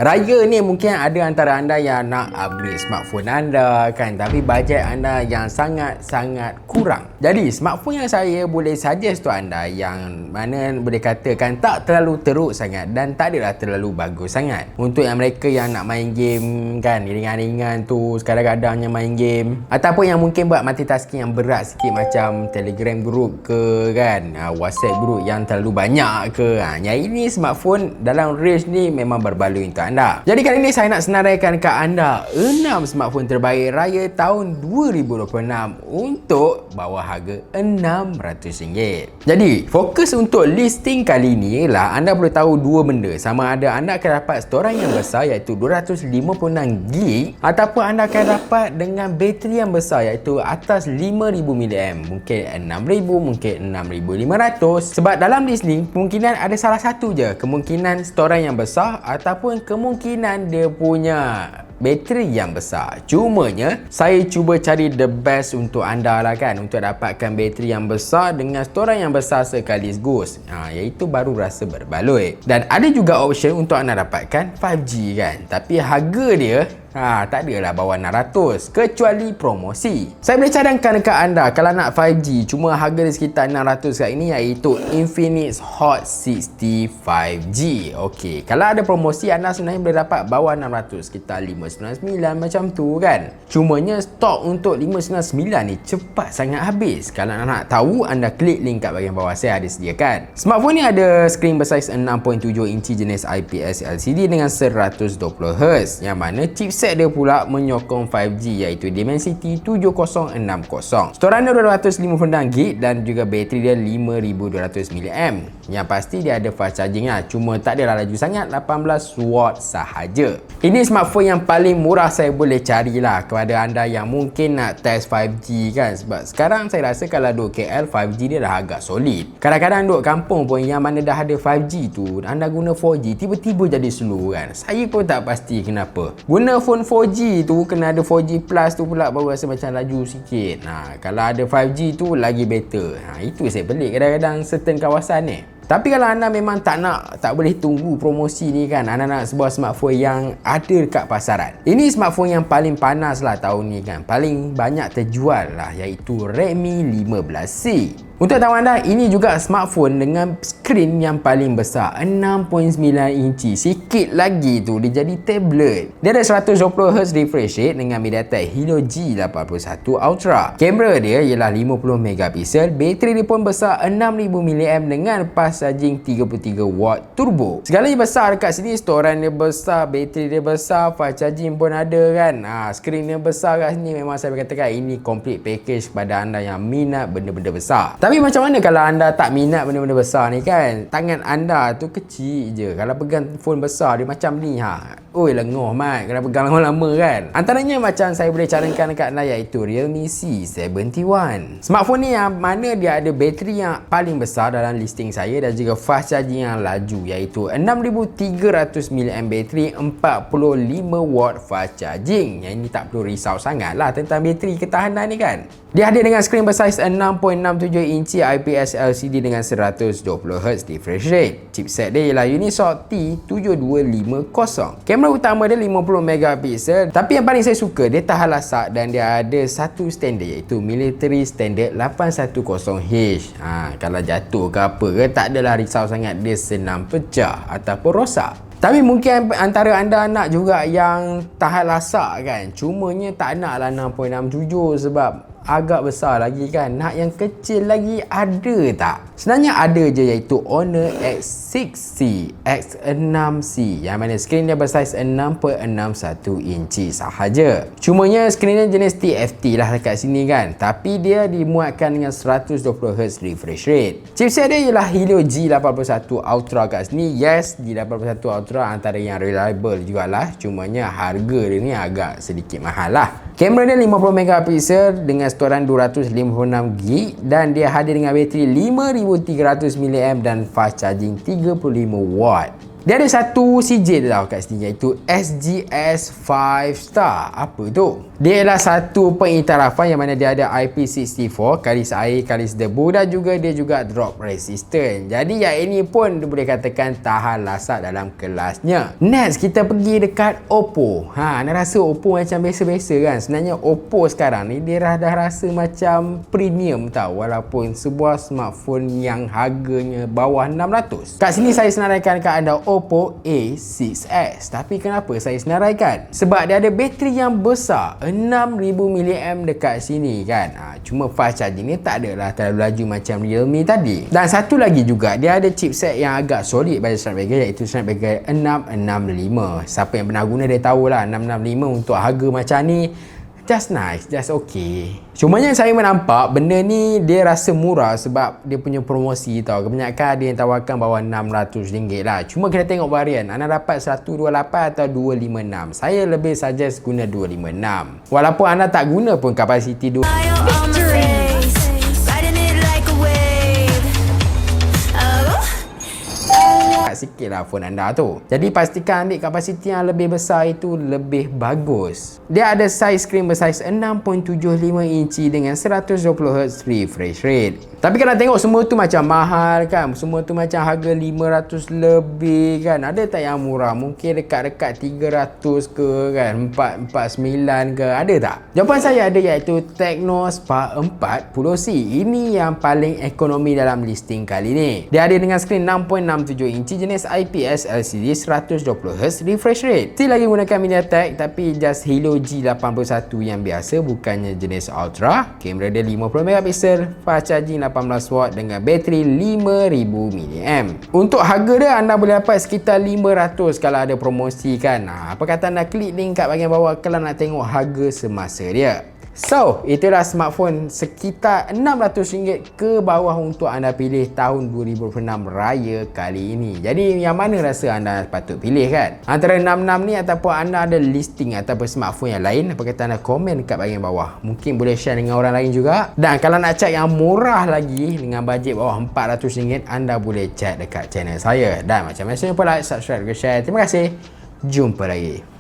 Raya ni mungkin ada antara anda yang nak upgrade smartphone anda kan, tapi bajet anda yang sangat-sangat kurang. Jadi smartphone yang saya boleh suggest tu anda yang mana boleh katakan tak terlalu teruk sangat dan tak adalah terlalu bagus sangat. Untuk yang mereka yang nak main game kan, ringan-ringan tu, kadang-kadangnya main game, ataupun yang mungkin buat multitasking yang berat sikit macam Telegram group ke kan, WhatsApp group yang terlalu banyak ke. Yang ini smartphone dalam range ni memang berbaloi untuk anda. Jadi kali ini saya nak senaraikan ke anda 6 smartphone terbaik raya tahun 2026 untuk bawah harga RM600. Jadi fokus untuk listing kali ini ialah anda perlu tahu dua benda. Sama ada anda akan dapat storan yang besar iaitu 256GB ataupun anda akan dapat dengan bateri yang besar iaitu atas 5000 mAh, mungkin 6000, mungkin 6500. Sebab dalam list ni kemungkinan ada salah satu je, kemungkinan storan yang besar ataupun kemungkinan dia punya bateri yang besar. Cumanya saya cuba cari the best untuk anda lah kan, untuk dapatkan bateri yang besar dengan storan yang besar sekaligus, iaitu baru rasa berbaloi. Dan ada juga option untuk anda dapatkan 5G kan, tapi harga dia tak adalah bawah 600 kecuali promosi. Saya boleh cadangkan dekat anda kalau nak 5G cuma harga dia sekitar 600 kat ini, iaitu Infinix Hot 60 5G. Okey, kalau ada promosi anda sebenarnya boleh dapat bawah 600 sekitar 599 macam tu kan. Cumanya stok untuk 599 ni cepat sangat habis. Kalau nak tahu anda klik link kat bahagian bawah, saya ada sediakan. Smartphone ni ada skrin bersaiz 6.7 inci jenis IPS LCD dengan 120Hz, yang mana chipset dia pula menyokong 5G iaitu Dimensity 7060. Storan dia 256GB dan juga bateri dia 5200 mAh. Yang pasti dia ada fast charging lah, cuma tak adalah laju sangat, 18W sahaja. Ini smartphone yang paling murah saya boleh carilah kepada anda yang mungkin nak test 5G kan. Sebab sekarang saya rasa kalau duduk KL 5G dia dah agak solid. Kadang-kadang duduk kampung pun yang mana dah ada 5G tu, anda guna 4G tiba-tiba jadi slow kan. Saya pun tak pasti kenapa. Guna phone 4G tu kena ada 4G plus tu pula baru rasa macam laju sikit. Kalau ada 5G tu lagi better. Itu saya pelik kadang-kadang certain kawasan ni. Tapi kalau anda memang tak boleh tunggu promosi ni kan, anda nak sebuah smartphone yang ada dekat pasaran. Ini smartphone yang paling panas lah tahun ni kan, paling banyak terjual lah, iaitu Redmi 15C. Untuk tahu anda, ini juga smartphone dengan skrin yang paling besar, 6.9 inci. Sikit lagi tu dia jadi tablet. Dia ada 120Hz refresh rate dengan MediaTek Helio G81 Ultra. Kamera dia ialah 50MP, bateri dia pun besar 6000 mAh dengan fast charging 33W turbo. Segalanya besar dekat sini, storan dia besar, bateri dia besar, fast charging pun ada kan. Skrin dia besar kat sini, memang saya katakan ini complete package kepada anda yang minat benda-benda besar. Tapi macam mana kalau anda tak minat benda-benda besar ni kan? Tangan anda tu kecil je. Kalau pegang phone besar dia macam ni oi lengoh mat kalau pegang lama-lama kan. Antaranya macam saya boleh cadangkan dekat anda iaitu Realme C71. Smartphone ni yang mana dia ada bateri yang paling besar dalam listing saya dan juga fast charging yang laju iaitu 6300 mAh bateri, 45W fast charging. Yang ini tak perlu risau sangat lah tentang bateri ketahanan ni kan. Dia hadir dengan skrin bersaiz 6.67 inci IPS LCD dengan 120Hz refresh rate. Chipset dia ialah Unisoc T7250. Kamera utama dia 50MP, tapi yang paling saya suka dia tahan lasak dan dia ada satu standard iaitu military standard 810H. Kalau jatuh ke apa ke tak adalah risau sangat, dia senang pecah ataupun rosak. Tapi mungkin antara anda nak juga yang tahan lasak kan, cumanya tak naklah 6.67 sebab agak besar lagi kan. Nak yang kecil lagi ada tak? Sebenarnya ada je, iaitu Honor X6C, X6C yang mana skrin dia bersaiz 6.61 inci sahaja. Cumanya skrin dia jenis TFT lah dekat sini kan, tapi dia dimuatkan dengan 120Hz refresh rate. Chipset dia ialah Helio G81 Ultra kat sini. Yes, G81 Ultra antara yang reliable jugalah, cumanya harga dia ni agak sedikit mahal lah. Kamera dia 50MP dengan storan 256GB dan dia hadir dengan bateri 5300 mAh dan fast charging 35W. Dia ada satu sijil tau kat sini, iaitu SGS 5 star. Apa tu? Dia adalah satu pengiktirafan yang mana dia ada IP64, kalis air, kalis debu, dan juga dia juga drop resistant. Jadi yang ini pun boleh katakan tahan lasak dalam kelasnya. Next, kita pergi dekat Oppo. Anda rasa Oppo macam biasa-biasa kan? Sebenarnya Oppo sekarang ni dia dah rasa macam premium tau, walaupun sebuah smartphone yang harganya bawah 600. Kat sini saya senaraikan kat anda Oppo A6s. Tapi kenapa saya senaraikan? Sebab dia ada bateri yang besar, 6000 mAh dekat sini kan. Cuma fast charging ni tak adalah terlalu laju macam Realme tadi. Dan satu lagi juga, dia ada chipset yang agak solid pada Snapdragon, iaitu Snapdragon 665. Siapa yang pernah guna dia tahulah 665 untuk harga macam ni just nice, just okay. Cumanya saya menampak benda ni dia rasa murah sebab dia punya promosi tau. Kebanyakan ada yang tawarkan bawah RM600 lah. Cuma kita tengok varian, anda dapat 128 atau 256. Saya lebih suggest guna 256. Walaupun anda tak guna pun kapasiti sikit lah phone anda tu. Jadi pastikan ambil kapasiti yang lebih besar, itu lebih bagus. Dia ada saiz skrin bersaiz 6.75 inci dengan 120Hz refresh rate. Tapi kalau tengok semua tu macam mahal kan, semua tu macam harga 500 lebih kan. Ada tak yang murah? Mungkin dekat-dekat 300 ke kan, 449 ke, ada tak? Jawapan saya ada, iaitu Tecno Spark 40C. Ini yang paling ekonomi dalam listing kali ni. Dia ada dengan skrin 6.67 inci, jenis IPS LCD, 120Hz refresh rate. Still lagi gunakan MediaTek, tapi just Helio G81 yang biasa, bukannya jenis Ultra. Kamera dia 50MP, fast charging 18W dengan bateri 5000 mAh. Untuk harga dia anda boleh dapat sekitar 500 kalau ada promosi kan. Apa kata anda klik link kat bahagian bawah kalau nak tengok harga semasa dia. So, itulah smartphone sekitar RM600 ke bawah untuk anda pilih tahun 2026 raya kali ini. Jadi, yang mana rasa anda patut pilih kan? Antara 66 ni ataupun anda ada listing ataupun smartphone yang lain, apa kata anda komen dekat bahagian bawah. Mungkin boleh share dengan orang lain juga. Dan kalau nak check yang murah lagi dengan bajet bawah RM400, anda boleh check dekat channel saya. Dan macam biasa, lupa like, subscribe, share. Terima kasih. Jumpa lagi.